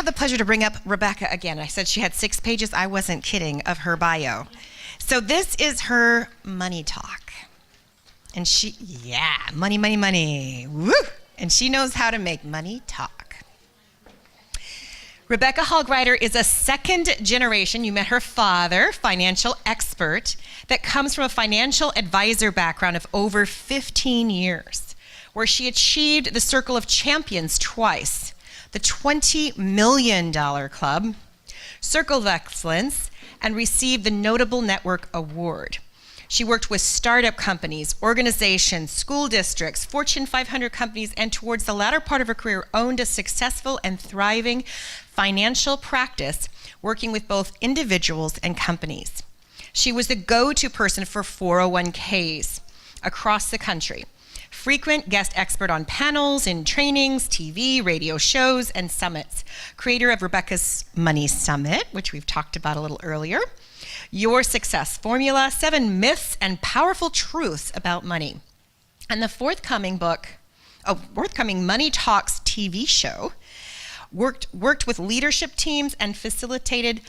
have the pleasure to bring up Rebecca again. I said she had 6 pages. I wasn't kidding, of her bio. So this is her money talk. And money, money, money. Woo! And she knows how to make money talk. Rebecca Hall Gruyter is a second generation, you met her father, financial expert that comes from a financial advisor background of over 15 years, where she achieved the Circle of Champions twice, the $20 million Club, Circle of Excellence, and received the Notable Network Award. She worked with startup companies, organizations, school districts, Fortune 500 companies, and towards the latter part of her career, owned a successful and thriving financial practice, working with both individuals and companies. She was the go-to person for 401ks across the country. Frequent guest expert on panels, in trainings, TV, radio shows, and summits. Creator of Rebecca's Money Summit, which we've talked about a little earlier. Your Success Formula, 7 Myths and Powerful Truths About Money. And the forthcoming Money Talks TV show, worked with leadership teams and facilitated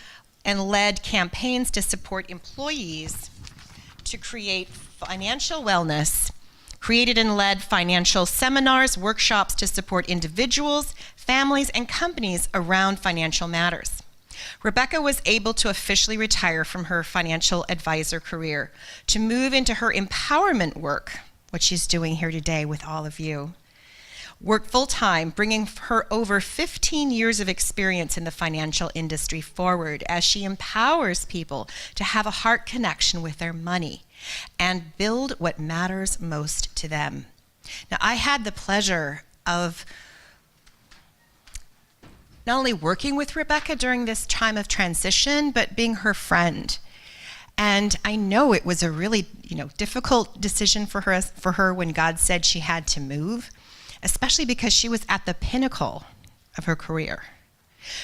and led campaigns to support employees to create financial wellness, created and led financial seminars, workshops to support individuals, families, and companies around financial matters. Rebecca was able to officially retire from her financial advisor career to move into her empowerment work, what she's doing here today with all of you. Work full-time, bringing her over 15 years of experience in the financial industry forward as she empowers people to have a heart connection with their money and build what matters most to them. Now, I had the pleasure of not only working with Rebecca during this time of transition, but being her friend. And I know it was a really, difficult decision for her when God said she had to move, especially because she was at the pinnacle of her career.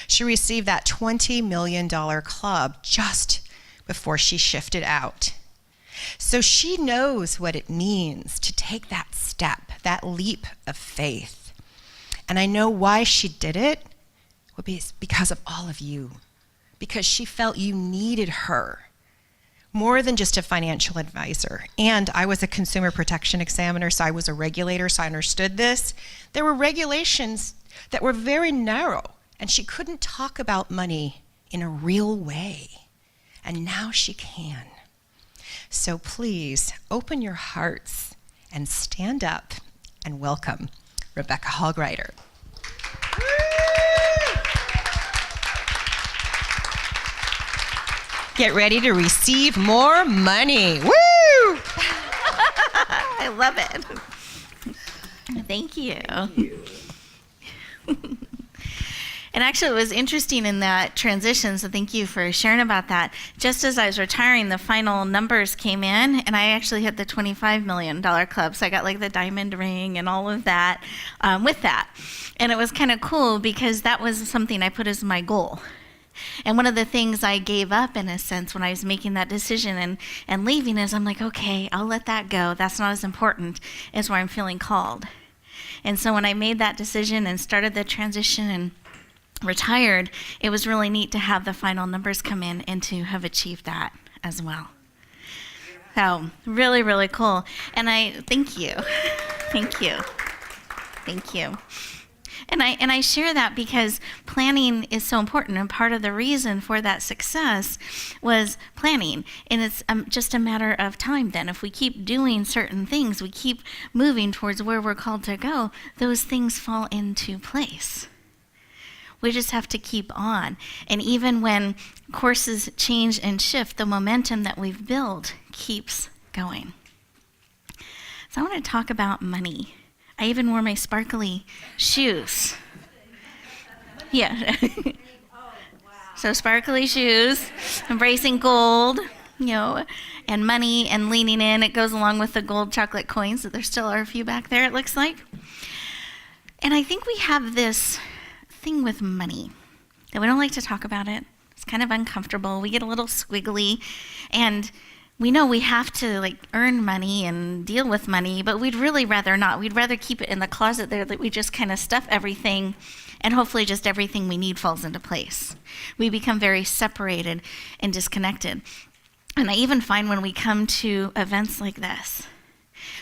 She received that $20 million club just before she shifted out. So she knows what it means to take that step, that leap of faith. And I know why she did it would be because of all of you, because she felt you needed her more than just a financial advisor. And I was a consumer protection examiner, so I was a regulator, so I understood this. There were regulations that were very narrow, and she couldn't talk about money in a real way. And now she can. So please open your hearts and stand up and welcome Rebecca Hall Gruyter. Get ready to receive more money. Woo! I love it. Thank you. And actually, it was interesting in that transition, so thank you for sharing about that. Just as I was retiring, the final numbers came in, and I actually hit the $25 million club, so I got like the diamond ring and all of that with that. And it was kind of cool because that was something I put as my goal. And one of the things I gave up, in a sense, when I was making that decision and leaving is I'm like, okay, I'll let that go. That's not as important as where I'm feeling called. And so when I made that decision and started the transition and retired, it was really neat to have the final numbers come in and to have achieved that as well. So really, really cool. And I thank you. Thank you. Thank you. And I share that because planning is so important, and part of the reason for that success was planning. And it's just a matter of time then. If we keep doing certain things, we keep moving towards where we're called to go, those things fall into place. We just have to keep on. And even when courses change and shift, the momentum that we've built keeps going. So I want to talk about money. I even wore my sparkly shoes. Yeah. So sparkly shoes, embracing gold, and money and leaning in. It goes along with the gold chocolate coins. So there still are a few back there, it looks like. And I think we have this thing with money that we don't like to talk about it. It's kind of uncomfortable. We get a little squiggly. And we know we have to earn money and deal with money, but we'd really rather not. We'd rather keep it in the closet there that we just kind of stuff everything, and hopefully just everything we need falls into place. We become very separated and disconnected. And I even find when we come to events like this,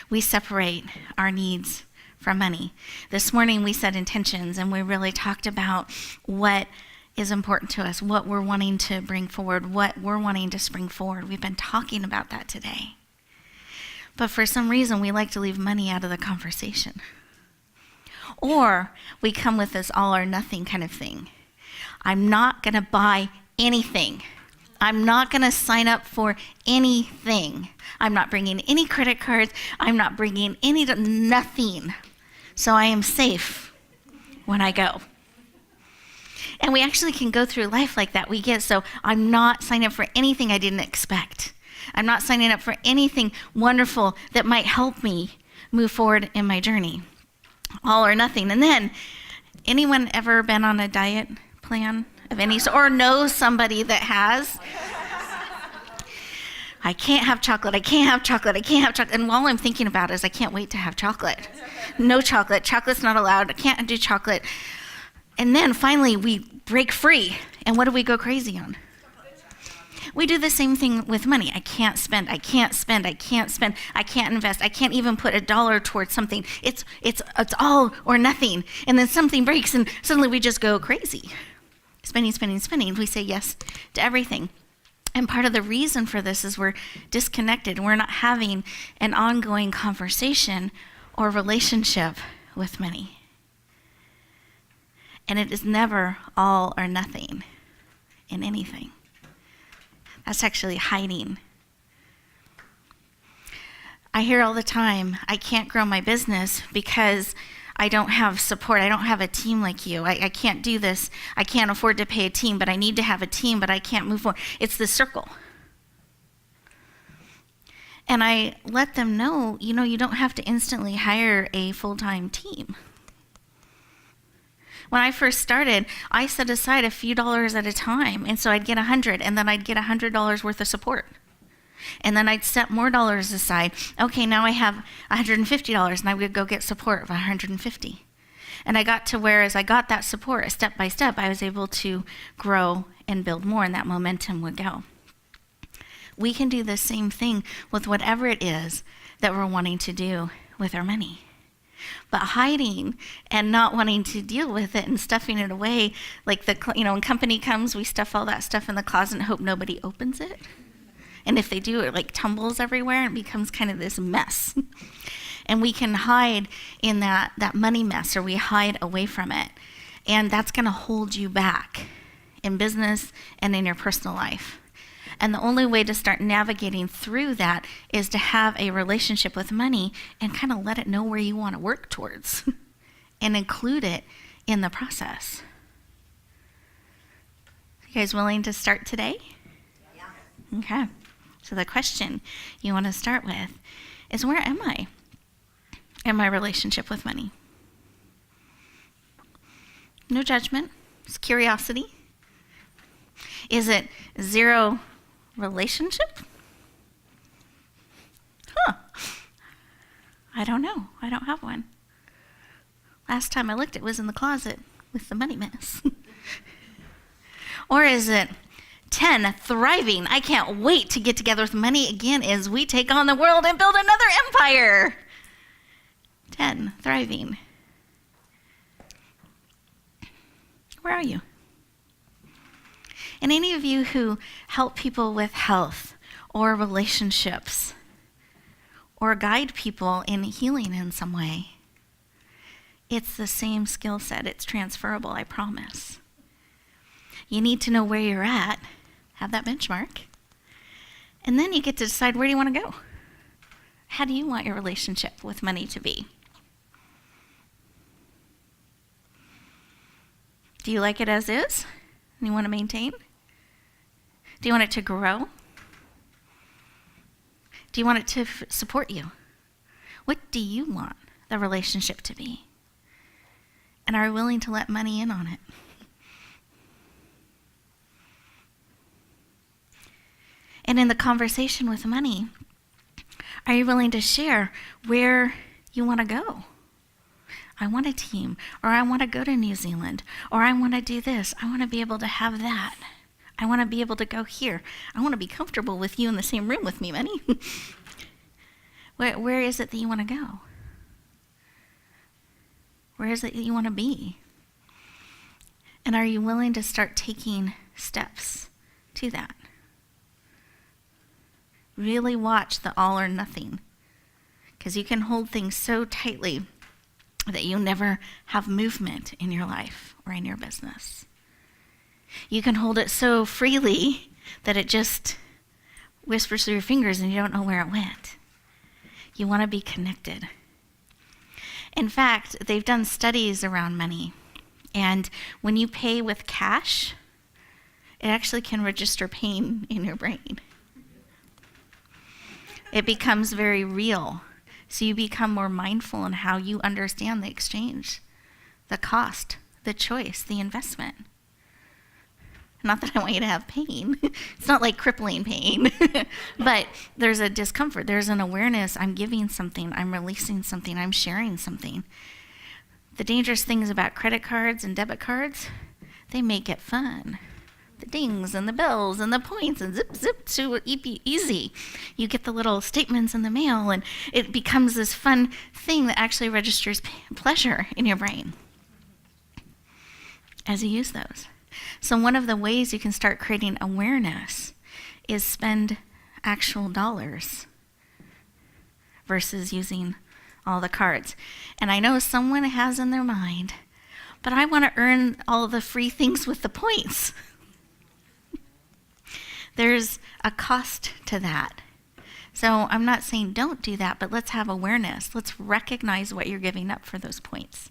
we separate our needs from money. This morning we set intentions, and we really talked about what is important to us, what we're wanting to bring forward, what we're wanting to spring forward. We've been talking about that today. But for some reason, we like to leave money out of the conversation. Or we come with this all or nothing kind of thing. I'm not going to buy anything. I'm not going to sign up for anything. I'm not bringing any credit cards. I'm not bringing nothing. So I am safe when I go. And we actually can go through life like that. So I'm not signing up for anything I didn't expect. I'm not signing up for anything wonderful that might help me move forward in my journey. All or nothing. And then, anyone ever been on a diet plan of any sort, or knows somebody that has? I can't have chocolate, I can't have chocolate, I can't have chocolate. And all I'm thinking about is I can't wait to have chocolate. No chocolate, chocolate's not allowed, I can't do chocolate. And then finally we break free. And what do we go crazy on? We do the same thing with money. I can't spend, I can't spend, I can't spend, I can't invest, I can't even put $1 towards something. It's all or nothing. And then something breaks and suddenly we just go crazy. Spending, spending, spending. We say yes to everything. And part of the reason for this is we're disconnected. We're not having an ongoing conversation or relationship with money. And it is never all or nothing in anything. That's actually hiding. I hear all the time, I can't grow my business because I don't have support. I don't have a team like you. I can't do this. I can't afford to pay a team, but I need to have a team, but I can't move forward. It's the circle. And I let them know, you don't have to instantly hire a full-time team. When I first started, I set aside a few dollars at a time, and so I'd get $100, and then I'd get $100 worth of support. And then I'd set more dollars aside. Okay, now I have $150, and I would go get support of $150. And I got to where, as I got that support, step by step, I was able to grow and build more, and that momentum would go. We can do the same thing with whatever it is that we're wanting to do with our money. But hiding and not wanting to deal with it and stuffing it away, like when company comes, we stuff all that stuff in the closet and hope nobody opens it. And if they do, it tumbles everywhere and becomes kind of this mess. And we can hide in that money mess, or we hide away from it. And that's going to hold you back in business and in your personal life. And the only way to start navigating through that is to have a relationship with money and kind of let it know where you want to work towards and include it in the process. You guys willing to start today? Yeah. Okay. So the question you want to start with is, where am I in my relationship with money? No judgment. It's curiosity. Is it zero relationship? I don't know. I don't have one. Last time I looked, it was in the closet with the money mess. Or is it 10, thriving? I can't wait to get together with money again as we take on the world and build another empire. 10, thriving. Where are you? And any of you who help people with health or relationships or guide people in healing in some way, it's the same skill set. It's transferable, I promise. You need to know where you're at, have that benchmark, and then you get to decide, where do you want to go? How do you want your relationship with money to be? Do you like it as is and you want to maintain? Do you want it to grow? Do you want it to support you? What do you want the relationship to be? And are you willing to let money in on it? And in the conversation with money, are you willing to share where you want to go? I want a team, or I want to go to New Zealand, or I want to do this. I want to be able to have that. I want to be able to go here. I want to be comfortable with you in the same room with me, money. Where is it that you want to go? Where is it that you want to be? And are you willing to start taking steps to that? Really watch the all or nothing, because you can hold things so tightly that you never have movement in your life or in your business. You can hold it so freely that it just whispers through your fingers and you don't know where it went. You want to be connected. In fact, they've done studies around money, and when you pay with cash, it actually can register pain in your brain. It becomes very real. So you become more mindful in how you understand the exchange, the cost, the choice, the investment. Not that I want you to have pain. It's not like crippling pain. But there's a discomfort. There's an awareness. I'm giving something. I'm releasing something. I'm sharing something. The dangerous things about credit cards and debit cards, they make it fun. The dings and the bells and the points and zip, zip, to easy. You get the little statements in the mail, and it becomes this fun thing that actually registers pleasure in your brain as you use those. So one of the ways you can start creating awareness is spend actual dollars versus using all the cards. And I know someone has in their mind, but I want to earn all the free things with the points. There's a cost to that. So I'm not saying don't do that, but let's have awareness. Let's recognize what you're giving up for those points.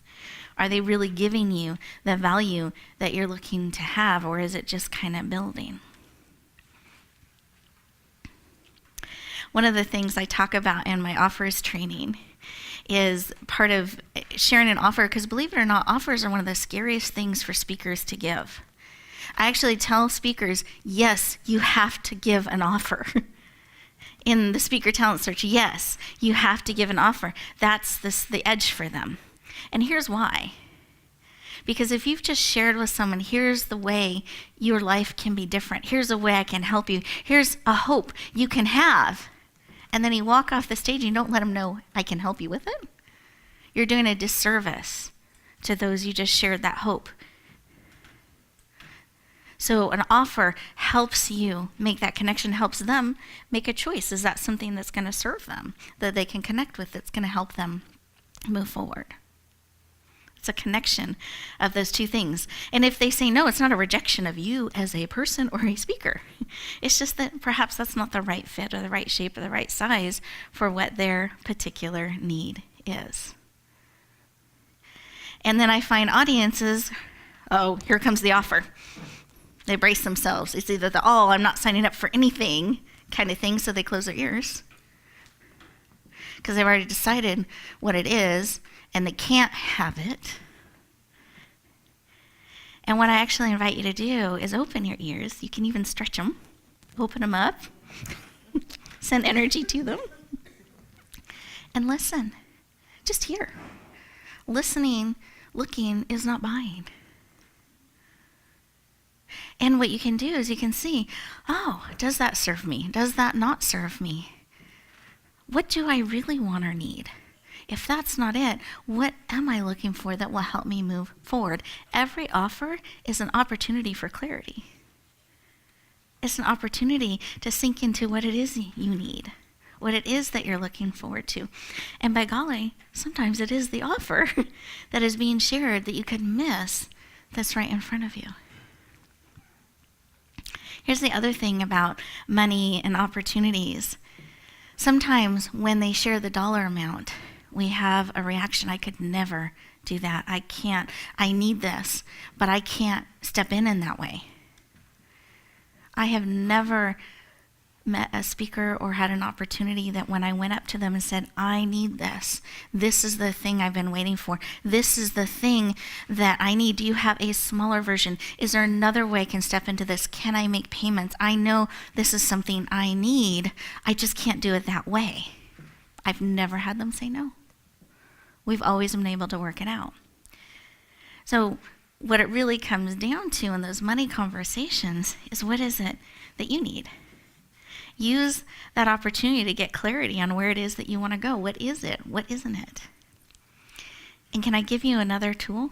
Are they really giving you the value that you're looking to have, or is it just kind of building? One of the things I talk about in my offers training is part of sharing an offer, because believe it or not, offers are one of the scariest things for speakers to give. I actually tell speakers, yes, you have to give an offer. In the speaker talent search, yes, you have to give an offer. That's the edge for them. And here's why. Because if you've just shared with someone, here's the way your life can be different. Here's a way I can help you. Here's a hope you can have. And then you walk off the stage and you don't let them know I can help you with it. You're doing a disservice to those you just shared that hope. So an offer helps you make that connection, helps them make a choice. Is that something that's going to serve them, that they can connect with, that's going to help them move forward? It's a connection of those two things. And if they say no, it's not a rejection of you as a person or a speaker. It's just that perhaps that's not the right fit or the right shape or the right size for what their particular need is. And then I find audiences, oh, here comes the offer. They brace themselves. It's either the, oh, I'm not signing up for anything kind of thing, so they close their ears because they've already decided what it is, and they can't have it. And what I actually invite you to do is open your ears. You can even stretch them, open them up, send energy to them, and listen. Just hear. Listening, looking is not buying. And what you can do is you can see, oh, does that serve me? Does that not serve me? What do I really want or need? If that's not it, what am I looking for that will help me move forward? Every offer is an opportunity for clarity. It's an opportunity to sink into what it is you need, what it is that you're looking forward to. And by golly, sometimes it is the offer that is being shared that you could miss that's right in front of you. Here's the other thing about money and opportunities. Sometimes when they share the dollar amount, we have a reaction. I could never do that. I can't. I need this, but I can't step in that way. I have never met a speaker or had an opportunity that when I went up to them and said, I need this, this is the thing I've been waiting for, this is the thing that I need, do you have a smaller version? Is there another way I can step into this? Can I make payments? I know this is something I need, I just can't do it that way. I've never had them say no. We've always been able to work it out. So what it really comes down to in those money conversations is, what is it that you need? Use that opportunity to get clarity on where it is that you want to go. What is it? What isn't it? And can I give you another tool?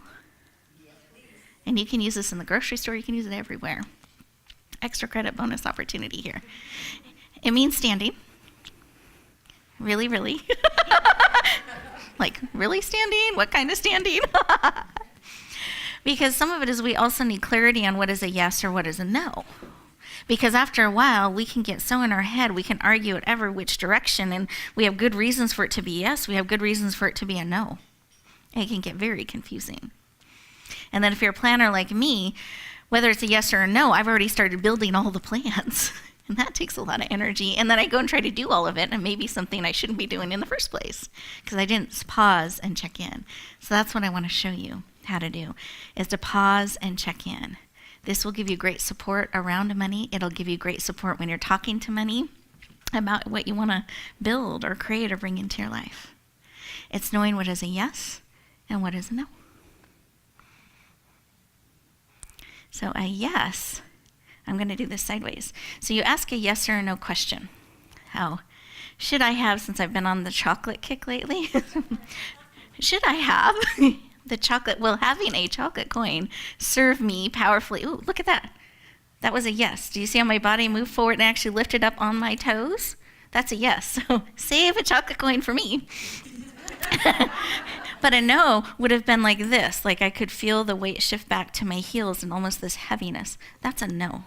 And you can use this in the grocery store. You can use it everywhere. Extra credit bonus opportunity here. It means standing. Really, really? Like, really standing? What kind of standing? Because some of it is we also need clarity on what is a yes or what is a no. Because after a while, we can get so in our head, we can argue at every which direction, and we have good reasons for it to be yes, we have good reasons for it to be a no. And it can get very confusing. And then if you're a planner like me, whether it's a yes or a no, I've already started building all the plans. And that takes a lot of energy. And then I go and try to do all of it, and maybe something I shouldn't be doing in the first place, because I didn't pause and check in. So that's what I want to show you how to do, is to pause and check in. This will give you great support around money. It'll give you great support when you're talking to money about what you want to build or create or bring into your life. It's knowing what is a yes and what is a no. So a yes, I'm going to do this sideways. So you ask a yes or a no question. How should I have, since I've been on the chocolate kick lately, should I have the chocolate, well, having a chocolate coin serve me powerfully? Ooh, look at that. That was a yes. Do you see how my body moved forward and actually lifted up on my toes? That's a yes. So save a chocolate coin for me. But a no would have been like this, like I could feel the weight shift back to my heels and almost this heaviness. That's a no.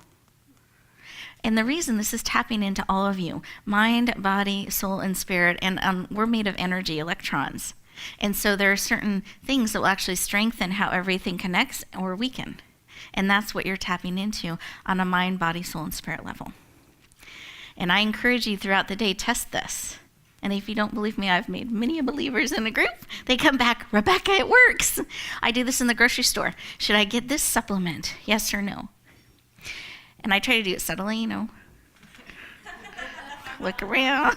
And the reason, this is tapping into all of you, mind, body, soul, and spirit, and we're made of energy, electrons. And so there are certain things that will actually strengthen how everything connects or weaken. And that's what you're tapping into on a mind, body, soul, and spirit level. And I encourage you throughout the day, test this. And if you don't believe me, I've made many believers in the group. They come back, Rebecca, it works. I do this in the grocery store. Should I get this supplement? Yes or no? And I try to do it subtly, you know. Look around.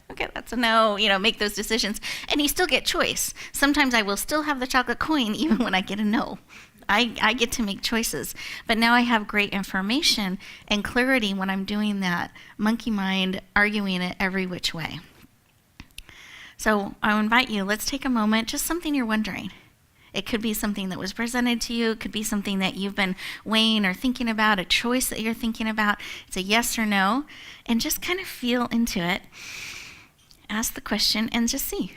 Okay, that's a no, you know, make those decisions. And you still get choice. Sometimes I will still have the chocolate coin even when I get a no. I get to make choices. But now I have great information and clarity when I'm doing that monkey mind, arguing it every which way. So I invite you, let's take a moment, just something you're wondering. It could be something that was presented to you. It could be something that you've been weighing or thinking about, a choice that you're thinking about. It's a yes or no. And just kind of feel into it. Ask the question and just see.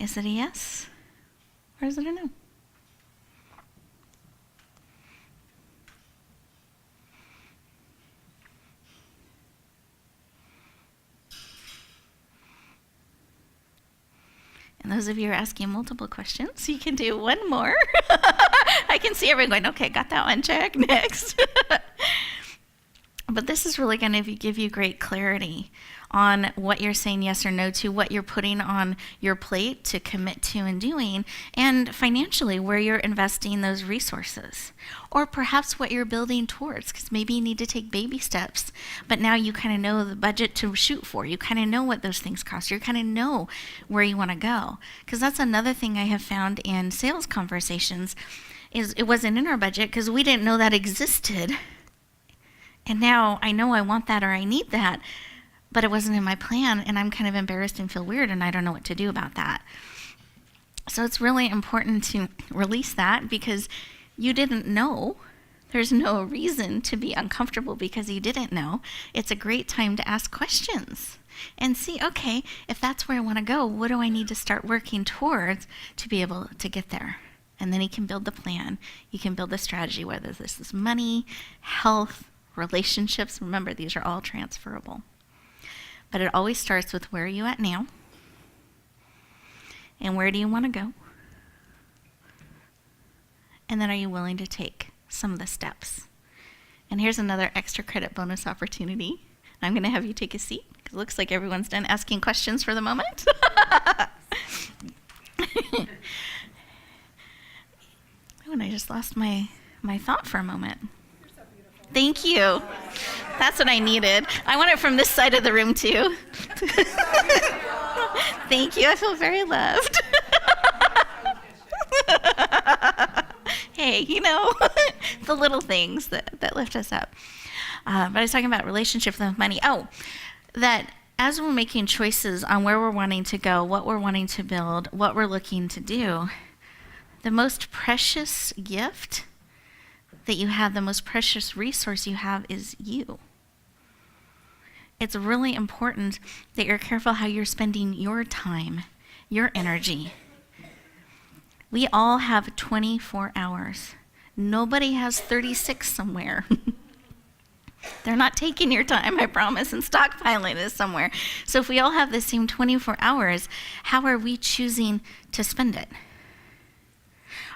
Is it a yes or is it a no? And those of you who are asking multiple questions, you can do one more. I can see everyone going, okay, got that one, check, next. But this is really going to give you great clarity on what you're saying yes or no to, what you're putting on your plate to commit to and doing, and financially where you're investing those resources. Or perhaps what you're building towards, because maybe you need to take baby steps, but now you kind of know the budget to shoot for. You kind of know what those things cost. You kind of know where you want to go. Because that's another thing I have found in sales conversations, is it wasn't in our budget because we didn't know that existed. And now I know I want that or I need that, but it wasn't in my plan, and I'm kind of embarrassed and feel weird, and I don't know what to do about that. So it's really important to release that because you didn't know. There's no reason to be uncomfortable because you didn't know. It's a great time to ask questions and see, okay, if that's where I want to go, what do I need to start working towards to be able to get there? And then you can build the plan. You can build the strategy, whether this is money, health, relationships. Remember, these are all transferable. But it always starts with, where are you at now? And where do you want to go? And then are you willing to take some of the steps? And here's another extra credit bonus opportunity. I'm going to have you take a seat, because it looks like everyone's done asking questions for the moment. Oh, and I just lost my thought for a moment. You're so beautiful. Thank you. That's what I needed. I want it from this side of the room, too. Thank you. I feel very loved. Hey, the little things that lift us up. But I was talking about relationships with money. Oh, that as we're making choices on where we're wanting to go, what we're wanting to build, what we're looking to do, the most precious gift that you have, the most precious resource you have is you. It's really important that you're careful how you're spending your time, your energy. We all have 24 hours. Nobody has 36 somewhere. They're not taking your time, I promise, and stockpiling it somewhere. So if we all have the same 24 hours, how are we choosing to spend it?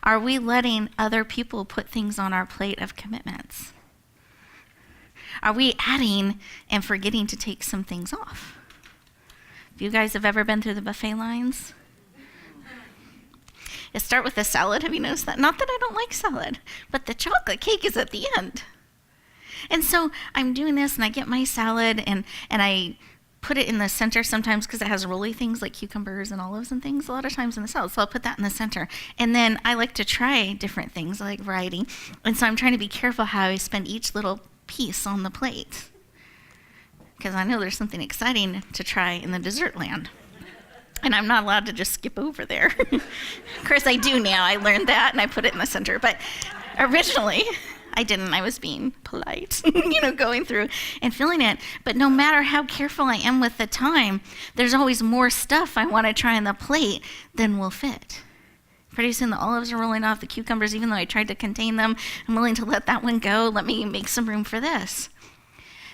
Are we letting other people put things on our plate of commitments? Are we adding and forgetting to take some things off? If you guys have ever been through the buffet lines, you start with the salad. Have you noticed that? Not that I don't like salad, but the chocolate cake is at the end. And so I'm doing this, and I get my salad, and I put it in the center sometimes because it has rolly things like cucumbers and olives and things a lot of times in the salad. So I'll put that in the center. And then I like to try different things. I like variety. And so I'm trying to be careful how I spend each little piece on the plate, because I know there's something exciting to try in the dessert land. And I'm not allowed to just skip over there. Of course, I do now. I learned that, and I put it in the center. But originally, I didn't. I was being polite, going through and feeling it. But no matter how careful I am with the time, there's always more stuff I want to try on the plate than will fit. Pretty soon the olives are rolling off, the cucumbers, even though I tried to contain them. I'm willing to let that one go. Let me make some room for this.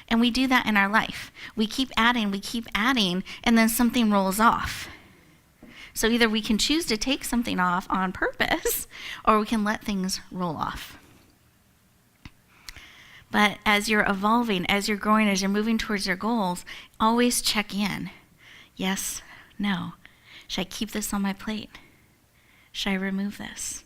And we do that in our life. We keep adding, and then something rolls off. So either we can choose to take something off on purpose, or we can let things roll off. But as you're evolving, as you're growing, as you're moving towards your goals, always check in. Yes, no. Should I keep this on my plate? Should I remove this?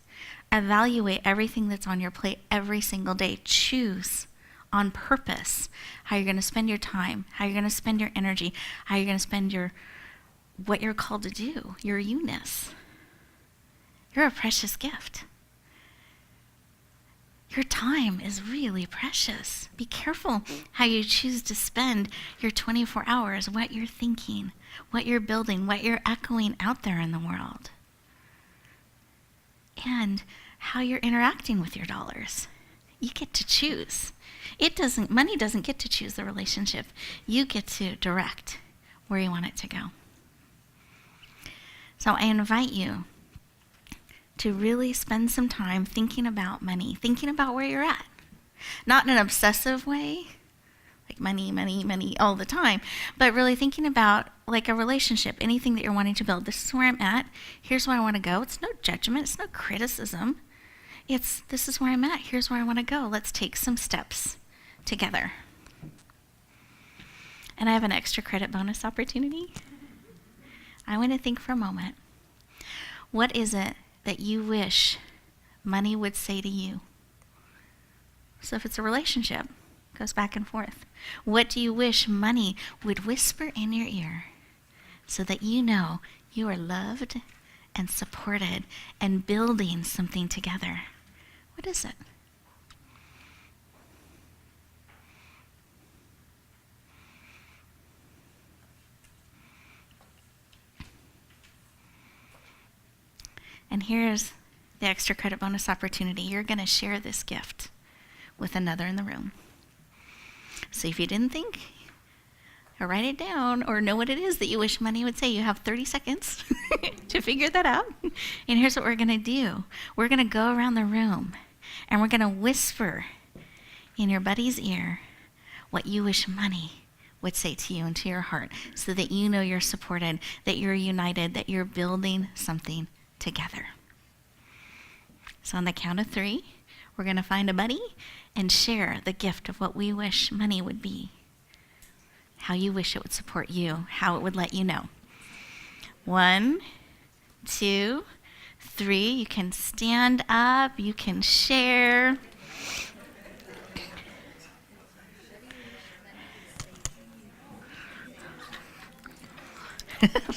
Evaluate everything that's on your plate every single day. Choose on purpose how you're going to spend your time, how you're going to spend your energy, how you're going to spend what you're called to do, your you-ness. You're a precious gift. Your time is really precious. Be careful how you choose to spend your 24 hours, what you're thinking, what you're building, what you're echoing out there in the world, and how you're interacting with your dollars. You get to choose. Money doesn't get to choose the relationship. You get to direct where you want it to go. So I invite you to really spend some time thinking about money, thinking about where you're at. Not in an obsessive way, like money all the time, but really thinking about like a relationship, anything that you're wanting to build. This is where I'm at. Here's where I want to go. It's no judgment. It's no criticism. This is where I'm at. Here's where I want to go. Let's take some steps together. And I have an extra credit bonus opportunity. I want to think for a moment. What is it that you wish money would say to you? So if it's a relationship, it goes back and forth. What do you wish money would whisper in your ear so that you know you are loved and supported and building something together? What is it? And here's the extra credit bonus opportunity. You're going to share this gift with another in the room. So if you didn't think, or write it down, or know what it is that you wish money would say, you have 30 seconds to figure that out. And here's what we're going to do. We're going to go around the room, and we're going to whisper in your buddy's ear what you wish money would say to you and to your heart, so that you know you're supported, that you're united, that you're building something together. So on the count of 3, we're going to find a buddy and share the gift of what we wish money would be. how you wish it would support you, how it would let you know. 1, 2, 3. You can stand up. You can share.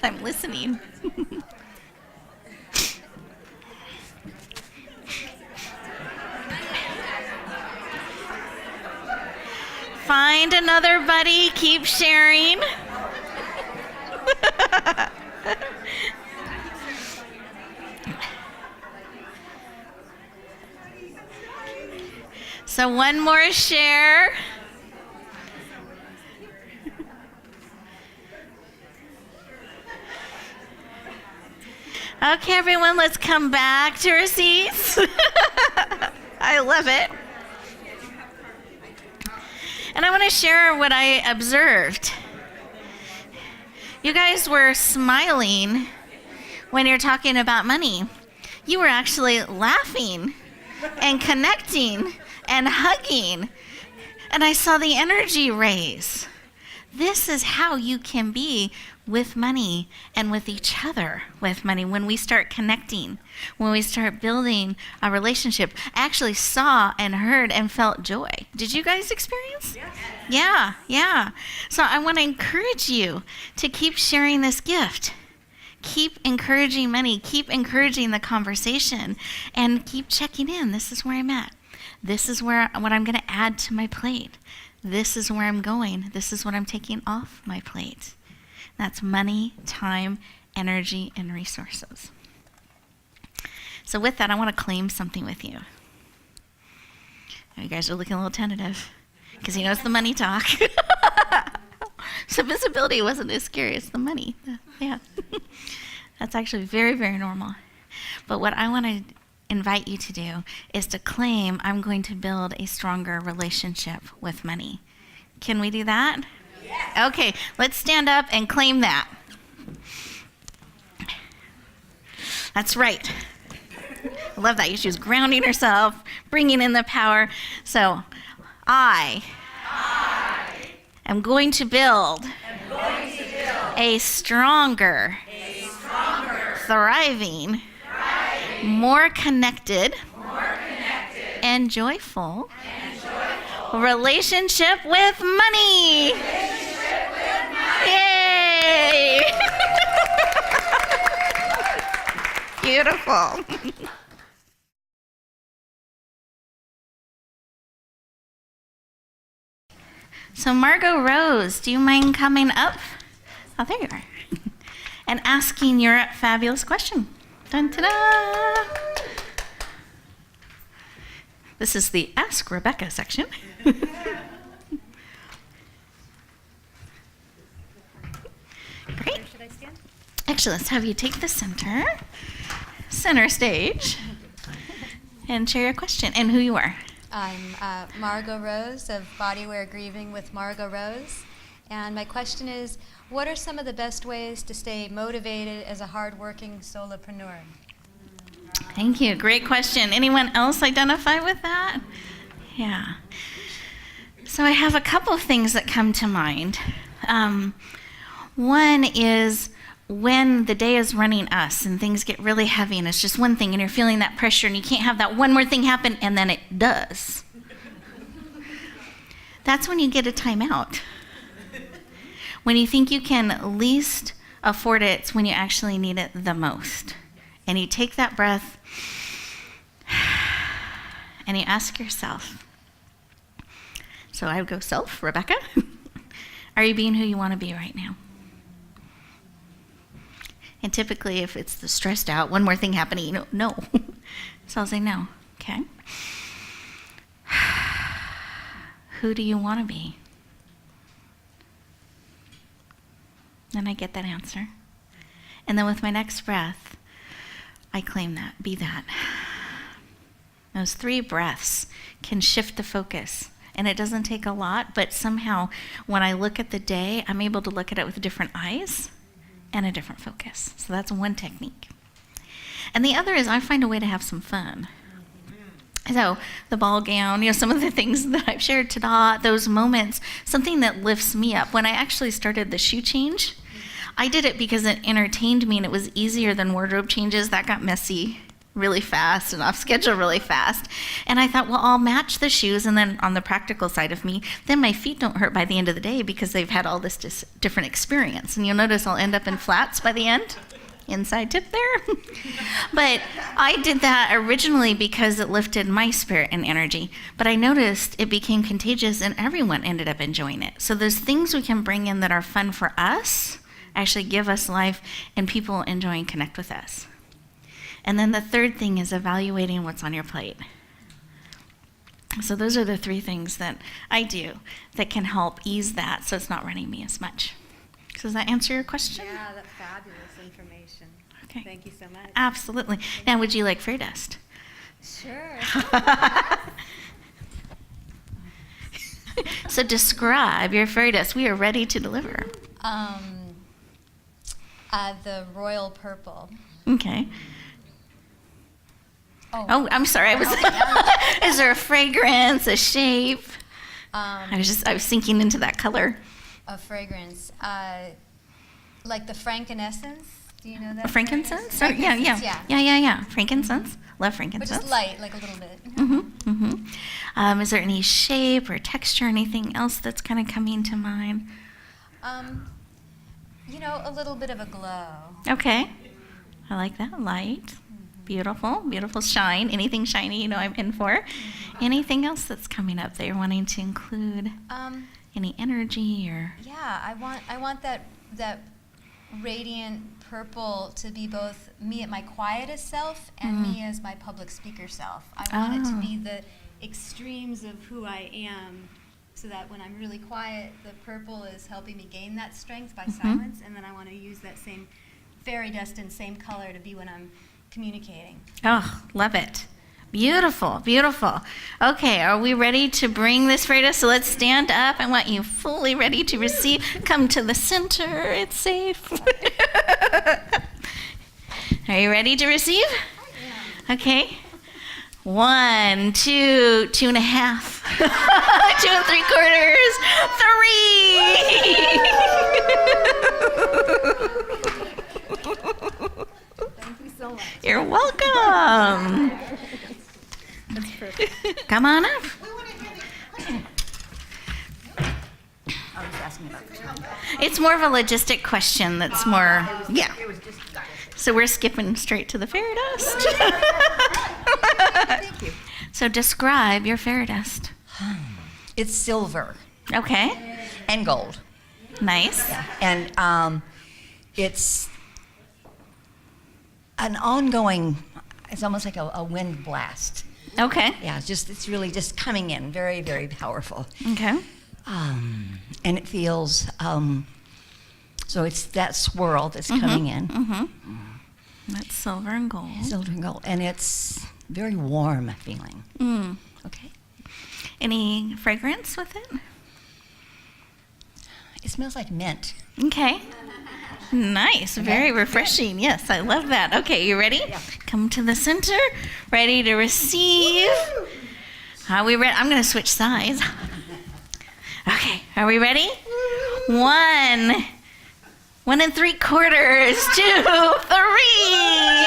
I'm listening. Find another buddy. Keep sharing. So one more share. Okay, everyone, let's come back to our seats. I love it. And I want to share what I observed. You guys were smiling when you're talking about money. You were actually laughing and connecting and hugging. And I saw the energy raise. This is how you can be with money and with each other with money when we start connecting, when we start building a relationship. I actually saw and heard and felt joy. Did you guys experience? Yes. Yeah. So I want to encourage you to keep sharing this gift. Keep encouraging money. Keep encouraging the conversation. And keep checking in. This is where I'm at. This is what I'm going to add to my plate. This is where I'm going. This is what I'm taking off my plate. That's money, time, energy, and resources. So with that, I want to claim something with you. You guys are looking a little tentative because he knows the money talk. So visibility wasn't as scary as the money. Yeah. That's actually very, very normal. But what I want to invite you to do is to claim I'm going to build a stronger relationship with money. Can we do that? Yes. Okay, let's stand up and claim that. That's right. I love that. She's grounding herself, bringing in the power. So, I am going to build a stronger, thriving, more connected, and joyful relationship with money. Yay! Beautiful. So Margot Rose, do you mind coming up? Oh, there you are. And asking your fabulous question. Dun, ta-da! This is the Ask Rebecca section. Great. Should I stand? Actually, let's have you take the center stage, and share your question and who you are. I'm Margot Rose of Bodywear Grieving with Margot Rose. And my question is, what are some of the best ways to stay motivated as a hardworking solopreneur? Thank you. Great question. Anyone else identify with that? Yeah. So I have a couple of things that come to mind. One is when the day is running us and things get really heavy and it's just one thing and you're feeling that pressure and you can't have that one more thing happen and then it does. That's when you get a timeout. When you think you can least afford it, it's when you actually need it the most. And you take that breath and you ask yourself, so I would go self, Rebecca, are you being who you want to be right now? And typically if it's the stressed out, one more thing happening, no. So I'll say no, okay? Who do you want to be? And I get that answer. And then with my next breath, I claim that, be that. Those 3 breaths can shift the focus. And it doesn't take a lot, but somehow when I look at the day, I'm able to look at it with different eyes and a different focus. So that's one technique. And the other is I find a way to have some fun. So the ball gown, some of the things that I've shared, ta-da, those moments, something that lifts me up. When I actually started the shoe change, I did it because it entertained me and it was easier than wardrobe changes. That got messy really fast and off schedule really fast. And I thought, well, I'll match the shoes, and then on the practical side of me, then my feet don't hurt by the end of the day because they've had all this different experience. And you'll notice I'll end up in flats by the end. Inside tip there. But I did that originally because it lifted my spirit and energy. But I noticed it became contagious and everyone ended up enjoying it. So those things we can bring in that are fun for us actually give us life, and people enjoy and connect with us. And then the third thing is evaluating what's on your plate. So those are the three things that I do that can help ease that so it's not running me as much. Does that answer your question? Yeah, that's fabulous information. Okay. Thank you so much. Absolutely. Now, would you like fairy dust? Sure. So describe your fairy dust. We are ready to deliver. The royal purple. Okay. Oh, I'm sorry. I was. Is there a fragrance, a shape? I was sinking into that color. A fragrance, like the frankincense. Do you know that? Frankincense? Frankincense, Yeah. Frankincense. Love But frankincense. just light, like a little bit. Is there any shape or texture, anything else that's kind of coming to mind? A little bit of a glow. Okay. I like that. Light. Beautiful. Beautiful shine. Anything shiny, I'm in for. Anything else that's coming up that you're wanting to include? Any energy or? Yeah, I want that radiant purple to be both me at my quietest self and me as my public speaker self. I want it to be the extremes of who I am, so that when I'm really quiet, the purple is helping me gain that strength by silence, and then I want to use that same fairy dust and same color to be when I'm communicating. Oh, love it. Beautiful, beautiful. Okay, are we ready to bring this fairy dust? So let's stand up. I want you fully ready to receive. Come to the center. It's safe. Are you ready to receive? Okay. 1, 2, 2.5, 2 3/4, 3. Thank you so much. You're welcome. That's perfect. Come on up. I was asking about this one. It's more of a logistic question that's more, yeah. It was just, So we're skipping straight to the fairy dust. thank you. So describe your fairy dust. It's silver Okay, and gold. nice. And it's an ongoing, it's almost like a wind blast. Okay, Yeah, it's really just coming in, very, very powerful. okay. And it feels, so it's that swirl that's coming in, That's silver and gold. silver and gold, and it's very warm feeling. Mm. Okay. Any fragrance with it? It smells like mint. Okay. Nice, very refreshing. Yes, I love that. Okay, you ready? Yeah. Come to the center, ready to receive. Are we ready? I'm going to switch sides. Okay, are we ready? 1, 1 3/4, 2, 3.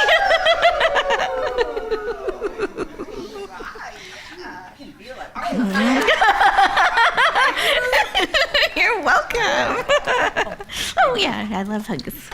You're welcome. Oh yeah, I love hugs.